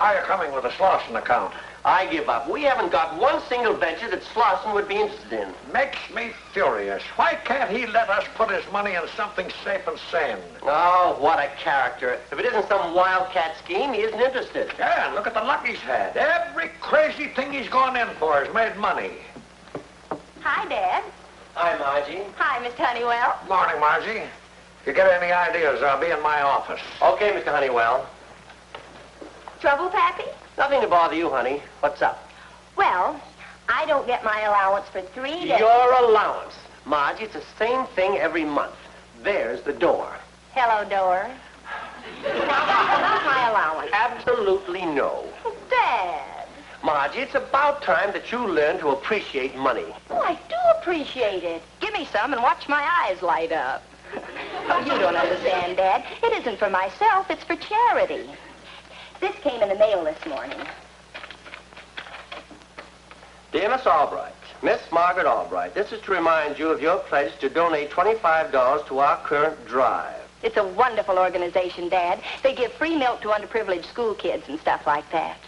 How are you coming with the Slauson account? I give up. We haven't got one single venture that Slauson would be interested in. Makes me furious. Why can't he let us put his money in something safe and sane? Oh, what a character. If it isn't some wildcat scheme, he isn't interested. Yeah, and look at the luck he's had. Every crazy thing he's gone in for has made money. Hi, Dad. Hi, Margie. Hi, Mr. Honeywell. Morning, Margie. If you get any ideas, I'll be in my office. Okay, Mr. Honeywell. Trouble, Pappy? Nothing to bother you, honey. What's up? Well, I don't get my allowance for 3 days. Your allowance. Margie, it's the same thing every month. There's the door. Hello, door. Not my allowance. Absolutely no. Dad. Margie, it's about time that you learn to appreciate money. Oh, I do appreciate it. Give me some and watch my eyes light up. Oh, you don't understand, Dad. It isn't for myself. It's for charity. This came in the mail this morning. Dear Miss Albright, Miss Margaret Albright, this is to remind you of your pledge to donate $25 to our current drive. It's a wonderful organization, Dad. They give free milk to underprivileged school kids and stuff like that.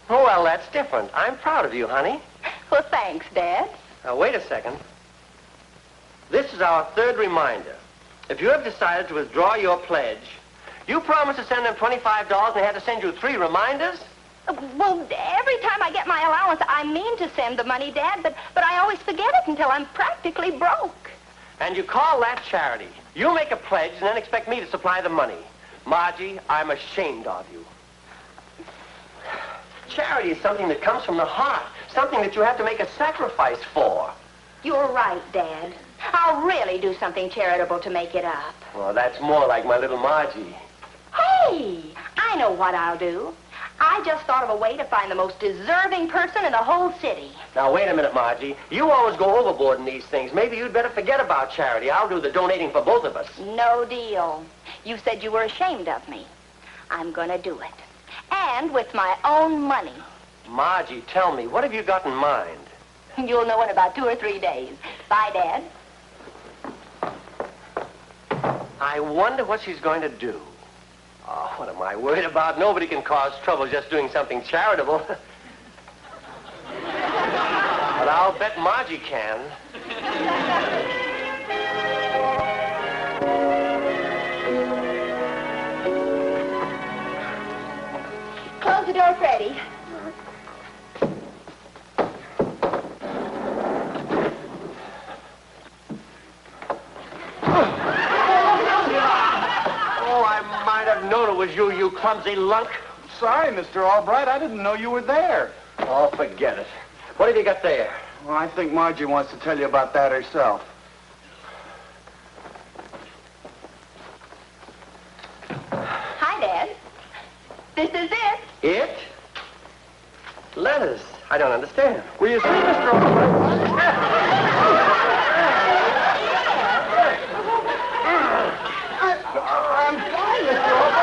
Oh, well, that's different. I'm proud of you, honey. Well, thanks, Dad. Now, wait a second. This is our third reminder. If you have decided to withdraw your pledge, you promised to send them $25 and they had to send you 3 reminders? Well, every time I get my allowance, I mean to send the money, Dad, but I always forget it until I'm practically broke. And you call that charity. You make a pledge and then expect me to supply the money. Margie, I'm ashamed of you. Charity is something that comes from the heart, something that you have to make a sacrifice for. You're right, Dad. I'll really do something charitable to make it up. Well, that's more like my little Margie. Hey, I know what I'll do. I just thought of a way to find the most deserving person in the whole city. Now, wait a minute, Margie. You always go overboard in these things. Maybe you'd better forget about charity. I'll do the donating for both of us. No deal. You said you were ashamed of me. I'm going to do it. And with my own money. Margie, tell me, what have you got in mind? You'll know in about 2 or 3 days. Bye, Dad. I wonder what she's going to do. Oh, what am I worried about? Nobody can cause trouble just doing something charitable. But I'll bet Margie can. Close the door, Freddie. Known it was you, you clumsy lunk. Sorry, Mr. Albright. I didn't know you were there. Oh, forget it. What have you got there? Well, I think Margie wants to tell you about that herself. Hi, Dad. This is it. It? Letters. I don't understand. Will you see, Mr. Albright? I'm fine, Mr. Albright.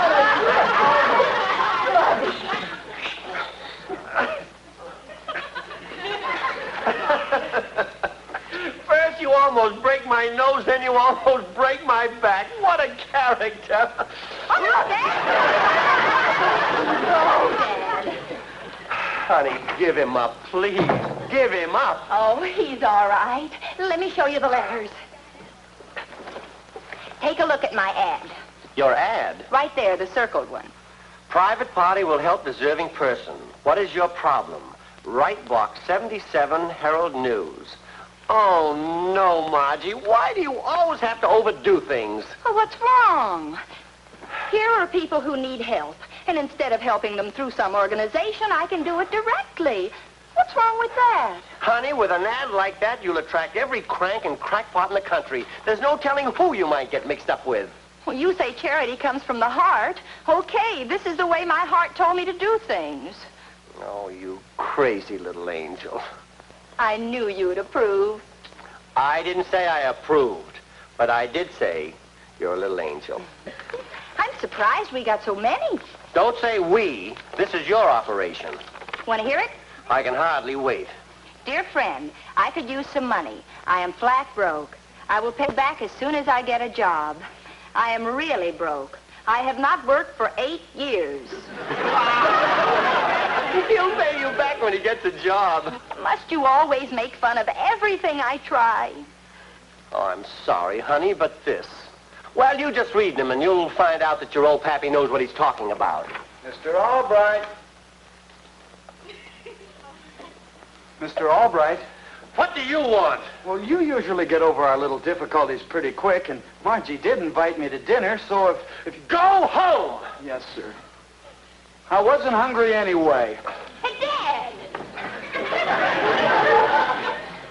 First you almost break my nose, then you almost break my back. What a character. Oh, no, Dad. Oh, Dad. Honey, give him up, please. Give him up. Oh, he's all right. Let me show you the letters. Take a look at my ad. Your ad? Right there, the circled one. Private party will help deserving person. What is your problem? Right box 77, Herald News. Oh, no, Margie. Why do you always have to overdo things? Oh, what's wrong? Here are people who need help, and instead of helping them through some organization, I can do it directly. What's wrong with that? Honey, with an ad like that, you'll attract every crank and crackpot in the country. There's no telling who you might get mixed up with. Well, you say charity comes from the heart. Okay, this is the way my heart told me to do things. Oh, you crazy little angel. I knew you'd approve. I didn't say I approved, but I did say you're a little angel. I'm surprised we got so many. Don't say we. This is your operation. Want to hear it? I can hardly wait. Dear friend, I could use some money. I am flat broke. I will pay back as soon as I get a job. I am really broke. I have not worked for 8 years. He'll pay you back when he gets a job. Must you always make fun of everything I try? Oh, I'm sorry, honey, but this. Well, you just read them and you'll find out that your old pappy knows what he's talking about. Mr. Albright. Mr. Albright. What do you want? Well, you usually get over our little difficulties pretty quick, and Margie did invite me to dinner, so if you... Go home! Yes, sir. I wasn't hungry anyway. Hey, Dad!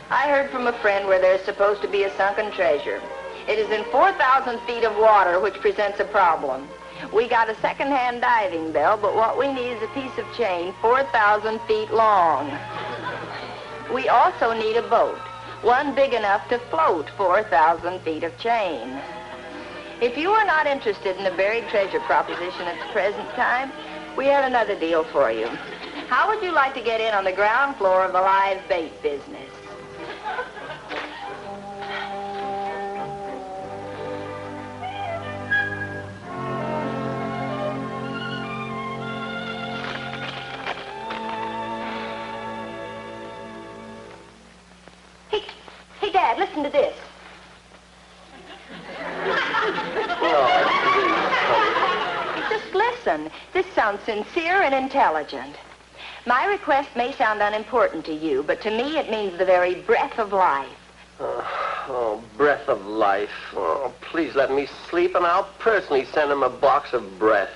I heard from a friend where there's supposed to be a sunken treasure. It is in 4,000 feet of water, which presents a problem. We got a second-hand diving bell, but what we need is a piece of chain 4,000 feet long. We also need a boat, one big enough to float 4,000 feet of chain. If you are not interested in the buried treasure proposition at the present time, we have another deal for you. How would you like to get in on the ground floor of the live bait business? Hey, Dad, listen to this. Just listen. This sounds sincere and intelligent. My request may sound unimportant to you, but to me it means the very breath of life. Oh, breath of life. Oh, please let me sleep, and I'll personally send him a box of breath.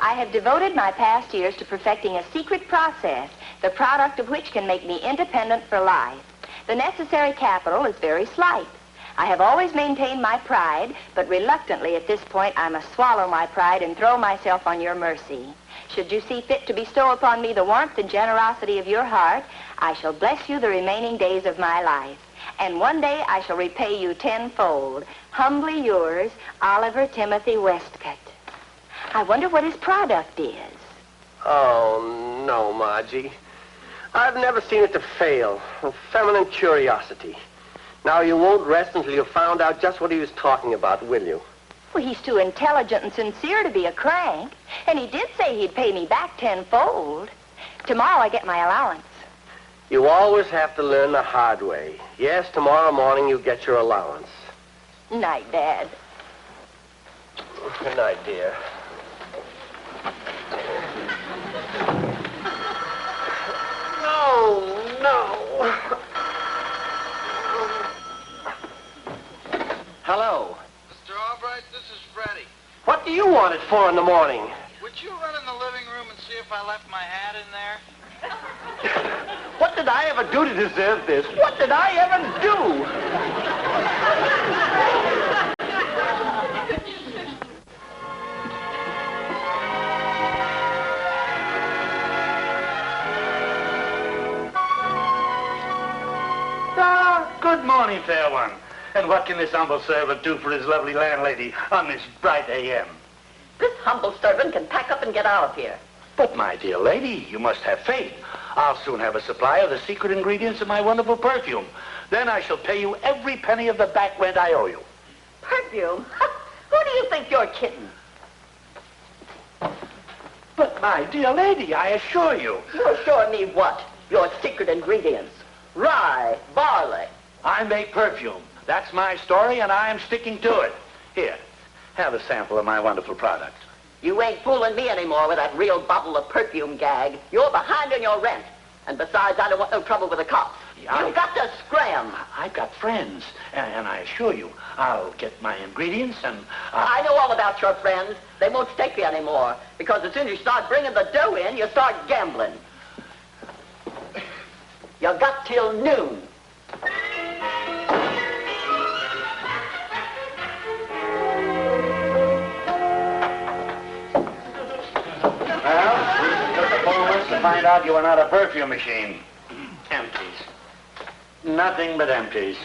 I have devoted my past years to perfecting a secret process, the product of which can make me independent for life. The necessary capital is very slight. I have always maintained my pride, but reluctantly at this point I must swallow my pride and throw myself on your mercy. Should you see fit to bestow upon me the warmth and generosity of your heart, I shall bless you the remaining days of my life. And one day I shall repay you tenfold. Humbly yours, Oliver Timothy Westcott. I wonder what his product is. Oh, no, Margie. I've never seen it to fail. Feminine curiosity. Now, you won't rest until you've found out just what he was talking about, will you? Well, he's too intelligent and sincere to be a crank. And he did say he'd pay me back tenfold. Tomorrow I get my allowance. You always have to learn the hard way. Yes, tomorrow morning you get your allowance. Night, Dad. Good night, dear. No. Hello. Mr. Albright, this is Freddie. What do you want it for in the morning? Would you run in the living room and see if I left my hat in there? What did I ever do to deserve this? What did I ever do? Good morning, fair one. And what can this humble servant do for his lovely landlady on this bright a.m.? This humble servant can pack up and get out of here. But, my dear lady, you must have faith. I'll soon have a supply of the secret ingredients of my wonderful perfume. Then I shall pay you every penny of the back rent I owe you. Perfume? Who do you think you're kidding? But, my dear lady, I assure you... You're showing me what? Your secret ingredients. Rye, barley. I make perfume. That's my story, and I am sticking to it. Here, have a sample of my wonderful product. You ain't fooling me anymore with that real bottle of perfume gag. You're behind on your rent. And besides, I don't want no trouble with the cops. Yeah, You've got to scram. I've got friends, and I assure you, I'll get my ingredients and... I know all about your friends. They won't stake you anymore, because as soon as you start bringing the dough in, you start gambling. You got till noon. Well, we took a moment to find out you were not a perfume machine. Empties. Nothing but empties.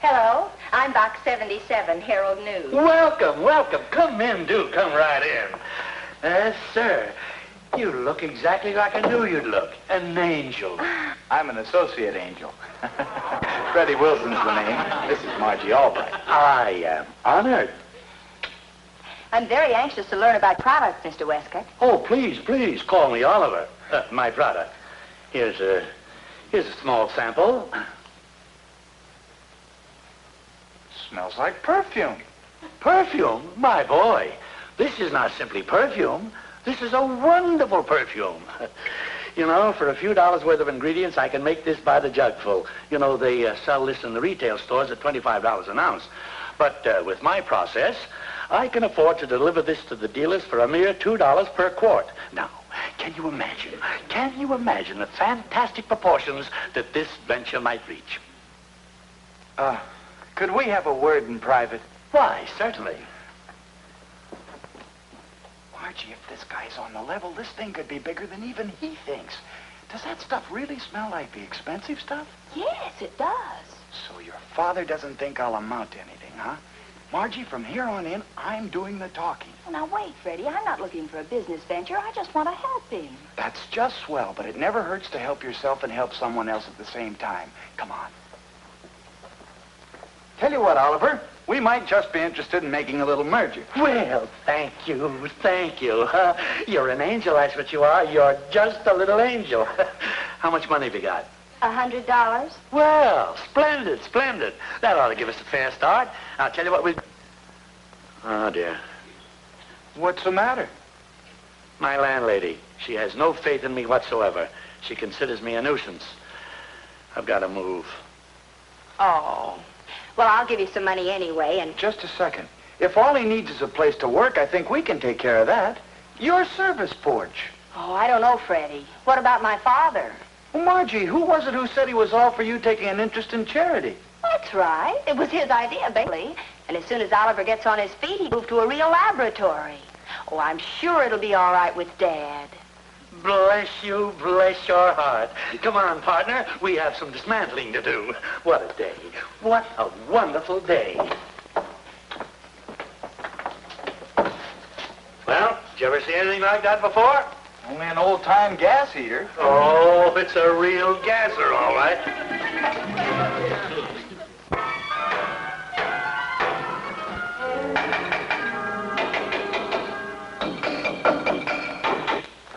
Hello, I'm Box 77, Herald News. Welcome, welcome. Come in, do. Come right in. Sir, You look exactly like I knew you'd look. An angel. I'm an associate angel. Freddie Wilson's the name. This is Margie Albright. I am honored. I'm very anxious to learn about products, Mr. Westcott. Oh, please, call me Oliver. My product. Here's a small sample. Smells like perfume. Perfume? My boy, this is not simply perfume. This is a wonderful perfume. You know, for a few dollars worth of ingredients, I can make this by the jugful. You know, they sell this in the retail stores at $25 an ounce. But with my process, I can afford to deliver this to the dealers for a mere $2 per quart. Now, can you imagine the fantastic proportions that this venture might reach? Could we have a word in private? Why, certainly. Margie, if this guy's on the level, this thing could be bigger than even he thinks. Does that stuff really smell like the expensive stuff? Yes, it does. So your father doesn't think I'll amount to anything, huh? Margie, from here on in, I'm doing the talking. Well, now, wait, Freddie. I'm not looking for a business venture. I just want to help him. That's just swell, but it never hurts to help yourself and help someone else at the same time. Come on. Tell you what, Oliver, we might just be interested in making a little merger. Well, thank you. You're an angel, that's what you are. You're just a little angel. How much money have you got? $100? Well, splendid. That ought to give us a fair start. I'll tell you what we... Oh, dear. What's the matter? My landlady. She has no faith in me whatsoever. She considers me a nuisance. I've got to move. Oh. Well, I'll give you some money anyway, and... Just a second. If all he needs is a place to work, I think we can take care of that. Your service porch. Oh, I don't know, Freddie. What about my father? Well, Margie, who was it who said he was all for you taking an interest in charity? That's right. It was his idea, basically. And as soon as Oliver gets on his feet, he moved to a real laboratory. Oh, I'm sure it'll be all right with Dad. Bless you, bless your heart. Come on, partner. We have some dismantling to do. What a day. What a wonderful day. Well, did you ever see anything like that before? Only an old-time gas heater. Oh, it's a real gasser, all right.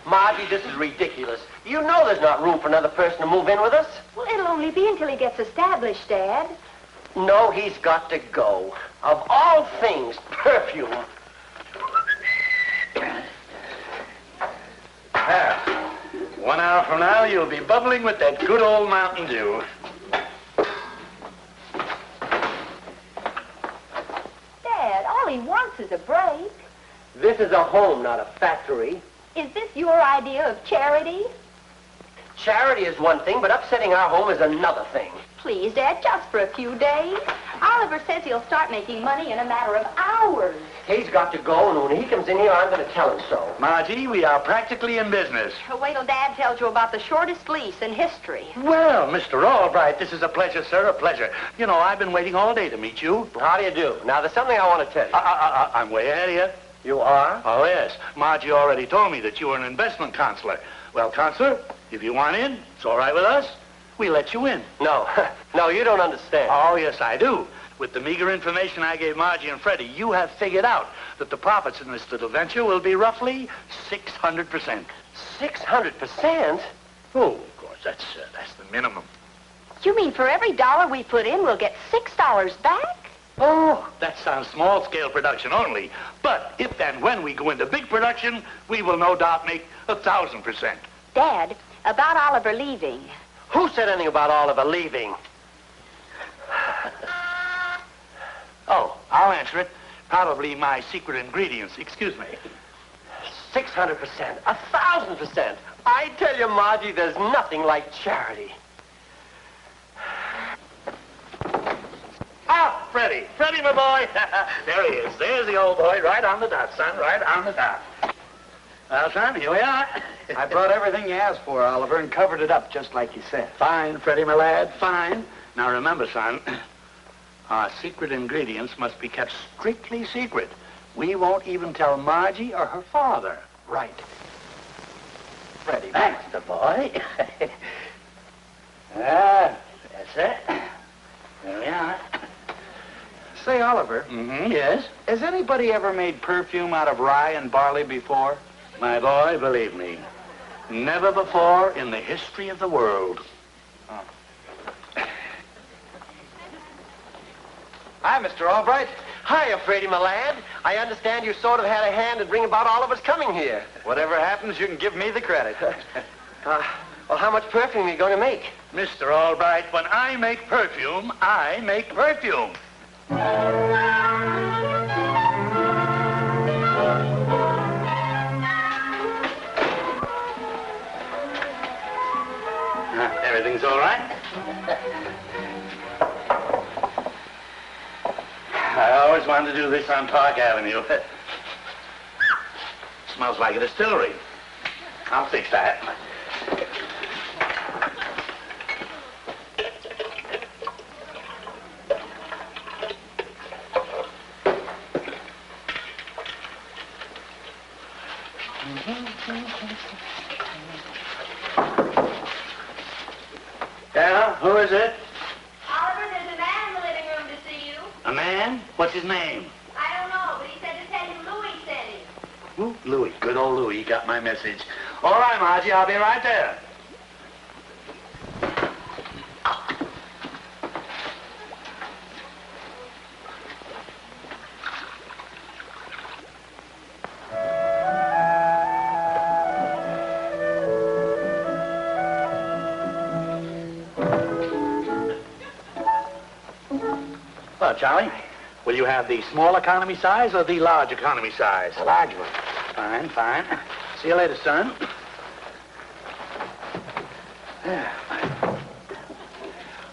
Margie, this is ridiculous. You know there's not room for another person to move in with us. Well, it'll only be until he gets established, Dad. No, he's got to go. Of all things, perfume. There. 1 hour from now, you'll be bubbling with that good old Mountain Dew. Dad, all he wants is a break. This is a home, not a factory. Is this your idea of charity? Charity is one thing, but upsetting our home is another thing. Please, Dad, just for a few days. Oliver says he'll start making money in a matter of hours. He's got to go, and when he comes in here, I'm going to tell him so. Margie, we are practically in business. Wait till Dad tells you about the shortest lease in history. Well, Mr. Albright, this is a pleasure, sir, a pleasure. You know, I've been waiting all day to meet you. How do you do? Now, there's something I want to tell you. I'm way ahead of you. You are? Oh, yes. Margie already told me that you were an investment counselor. Well, counselor, if you want in, it's all right with us. We let you in. No. No, you don't understand. Oh, yes, I do. With the meager information I gave Margie and Freddie, you have figured out that the profits in this little venture will be roughly 600%. 600%? Oh, of course, that's the minimum. You mean for every dollar we put in, we'll get $6 back? Oh, that sounds small-scale production only. But if and when we go into big production, we will no doubt make 1,000%. Dad, about Oliver leaving. Who said anything about Oliver leaving? Oh, I'll answer it. Probably my secret ingredients. Excuse me. 600%. 1,000%. I tell you, Margie, there's nothing like charity. Ah, Freddie. Freddie, my boy. There he is. There's the old boy, right on the dot, son, right on the dot. Well, son, here we are. I brought everything you asked for, Oliver, and covered it up just like you said. Fine, Freddie, my lad, fine. Now, remember, son, our secret ingredients must be kept strictly secret. We won't even tell Margie or her father. Right. Freddie. Thanks, the boy. That's it. There we are. Say, Oliver. Yes? Has anybody ever made perfume out of rye and barley before? My boy, believe me, never before in the history of the world. Hi, Mr. Albright. Hiya, Freddie, my lad. I understand you sort of had a hand in bringing about all of us coming here. Whatever happens, you can give me the credit. Well, how much perfume are you going to make? Mr. Albright, when I make perfume, I make perfume. Everything's all right? I always wanted to do this on Park Avenue. Smells like a distillery. I'll fix that. Yeah, who is it? Oliver, there's a man in the living room to see you. A man? What's his name? I don't know, but he said to tell you Louis sent him. Who? Louis. Good old Louis. He got my message. All right, Margie, I'll be right there. Well, Charlie, will you have the small economy size or the large economy size? A large one. Fine, fine. See you later, son.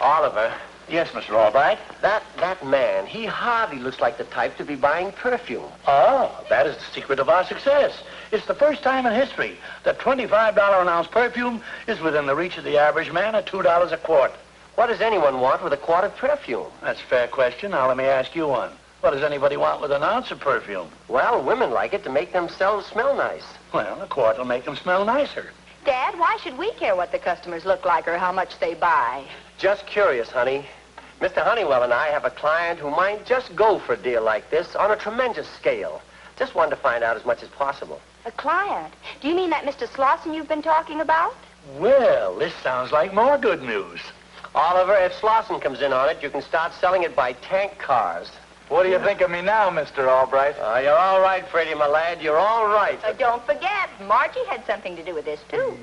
Oliver, Yes, Mr. Albright. that man, he hardly looks like the type to be buying perfume. Oh, that is the secret of our success. It's the first time in history that $25 an ounce perfume is within the reach of the average man at $2 a quart. What does anyone want with a quart of perfume? That's a fair question. Now let me ask you one. What does anybody want with an ounce of perfume? Well, women like it to make themselves smell nice. Well, a quart will make them smell nicer. Dad, why should we care what the customers look like or how much they buy? Just curious, honey. Mr. Honeywell and I have a client who might just go for a deal like this on a tremendous scale. Just wanted to find out as much as possible. A client? Do you mean that Mr. Slauson you've been talking about? Well, this sounds like more good news. Oliver, if Slauson comes in on it, you can start selling it by tank cars. What do you think of me now, Mr. Albright? You're all right, Freddie, my lad. You're all right. Don't forget, Margie had something to do with this, too.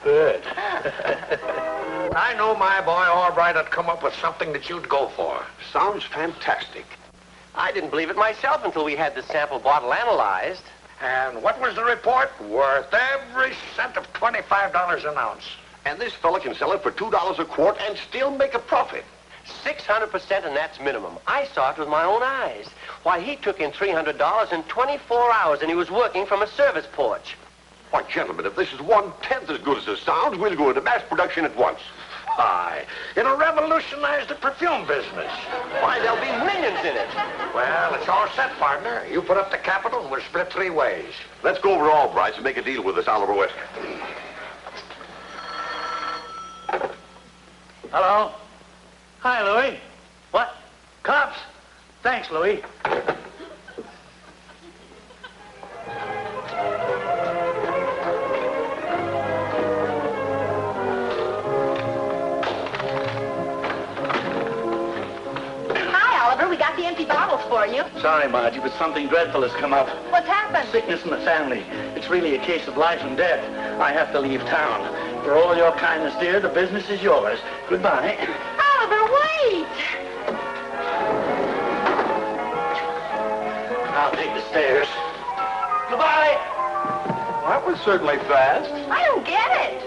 Good. I know my boy Albright had come up with something that you'd go for. Sounds fantastic. I didn't believe it myself until we had the sample bottle analyzed. And what was the report? Worth every cent of $25 an ounce. And this fella can sell it for $2 a quart and still make a profit. 600%, and that's minimum. I saw it with my own eyes. Why, he took in $300 in 24 hours, and he was working from a service porch. Why, gentlemen, if this is 1/10 as good as it sounds, we'll go into mass production at once. Why, it'll revolutionize the perfume business. Why, there'll be millions in it. Well, it's all set, partner. You put up the capital and we'll split 3 ways. Let's go over to Albright's and make a deal with this Oliver West. Hello? Hi, Louis. What? Cops? Thanks, Louis. Hi, Oliver. We got the empty bottles for you. Sorry, Margie, but something dreadful has come up. What's happened? Sickness in the family. It's really a case of life and death. I have to leave town. For all your kindness, dear, the business is yours. Goodbye. Oliver, wait! I'll take the stairs. Goodbye. That was certainly fast. I don't get it.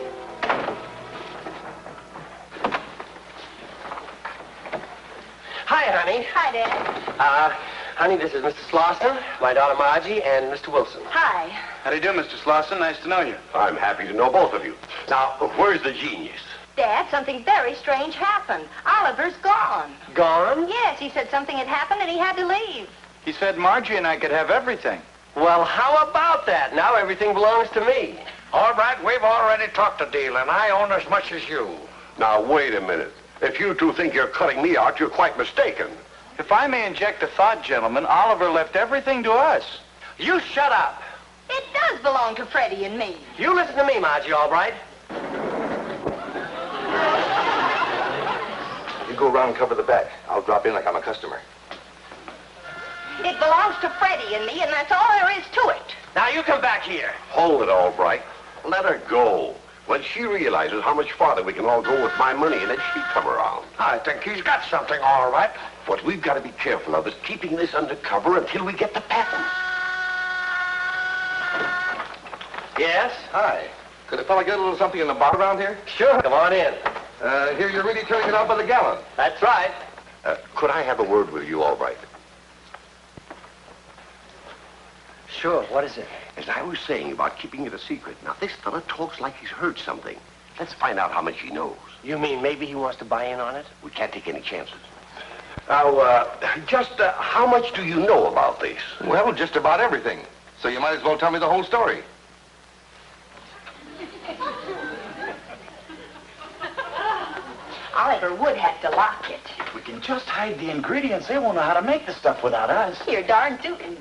Hi, honey. Hi, Dad. Honey, this is Mr. Slauson, my daughter Margie, and Mr. Wilson. Hi. How do you do, Mr. Slauson? Nice to know you. I'm happy to know both of you. Now, where's the genius? Dad, something very strange happened. Oliver's gone. Gone? Yes, he said something had happened and he had to leave. He said Margie and I could have everything. Well, how about that? Now everything belongs to me. All right, we've already talked a deal, and I own as much as you. Now, wait a minute. If you two think you're cutting me out, you're quite mistaken. If I may inject a thought, gentlemen, Oliver left everything to us. You shut up. It does belong to Freddie and me. You listen to me, Margie, all right? You go around and cover the back. I'll drop in like I'm a customer. It belongs to Freddie and me, and that's all there is to it. Now you come back here. Hold it, Albright. Let her go. When she realizes how much farther we can all go with my money, and then she'll come around. I think he's got something, all right. What we've got to be careful of is keeping this undercover until we get the patent. Yes? Hi. Could a fella get a little something in the bar around here? Sure. Come on in. Here you're really turning it out by the gallon. That's right. Could I have a word with you, Albright? Sure. What is it? As I was saying about keeping it a secret, now this fella talks like he's heard something. Let's find out how much he knows. You mean maybe he wants to buy in on it? We can't take any chances. Now, just how much do you know about this? Well, just about everything. So you might as well tell me the whole story. Oliver would have to lock it. If we can just hide the ingredients, they won't know how to make the stuff without us. You're darn tootin'.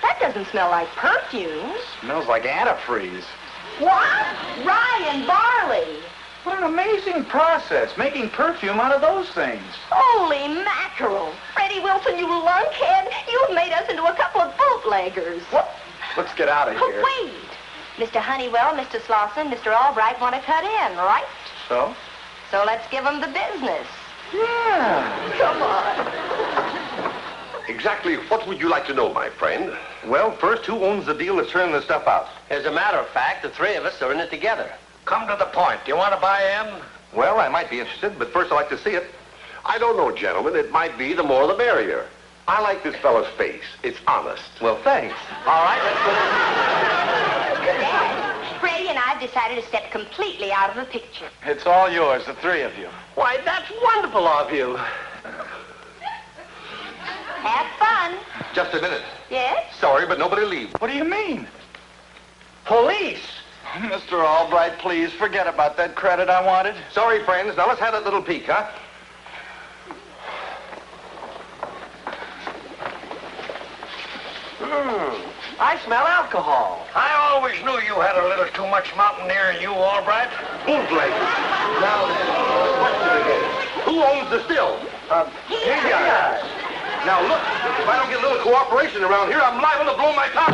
That doesn't smell like perfume. Smells like antifreeze. What? Rye and barley. What an amazing process, making perfume out of those things. Holy mackerel. Freddie Wilson, you lunkhead. You've made us into a couple of bootleggers. What? Let's get out of Oh, here. wait. Mr. Honeywell, Mr. Slauson, Mr. Albright want to cut in, right? So? So let's give them the business. Yeah. Come on. Exactly what would you like to know, my friend? Well, first, who owns the deal that's turning the stuff out? As a matter of fact, the three of us are in it together. Come to the point. Do you want to buy in? Well, I might be interested, but first I'd like to see it. I don't know, gentlemen. It might be the more the merrier. I like this fellow's face. It's honest. Well, thanks. All right, let's go. Dad, Freddie and I have decided to step completely out of the picture. It's all yours, the three of you. Why, that's wonderful of you. Have fun. Just a minute. Yes? Sorry, but nobody leave. What do you mean? Police. Mr. Albright, please, forget about that credit I wanted. Sorry, friends. Now let's have that little peek, huh? I smell alcohol. I always knew you had a little too much mountaineer in you, Albright. Bootleggers. Now then, question again. Who owns the still? Here you are. Now look, if I don't get a little cooperation around here, I'm liable to blow my top.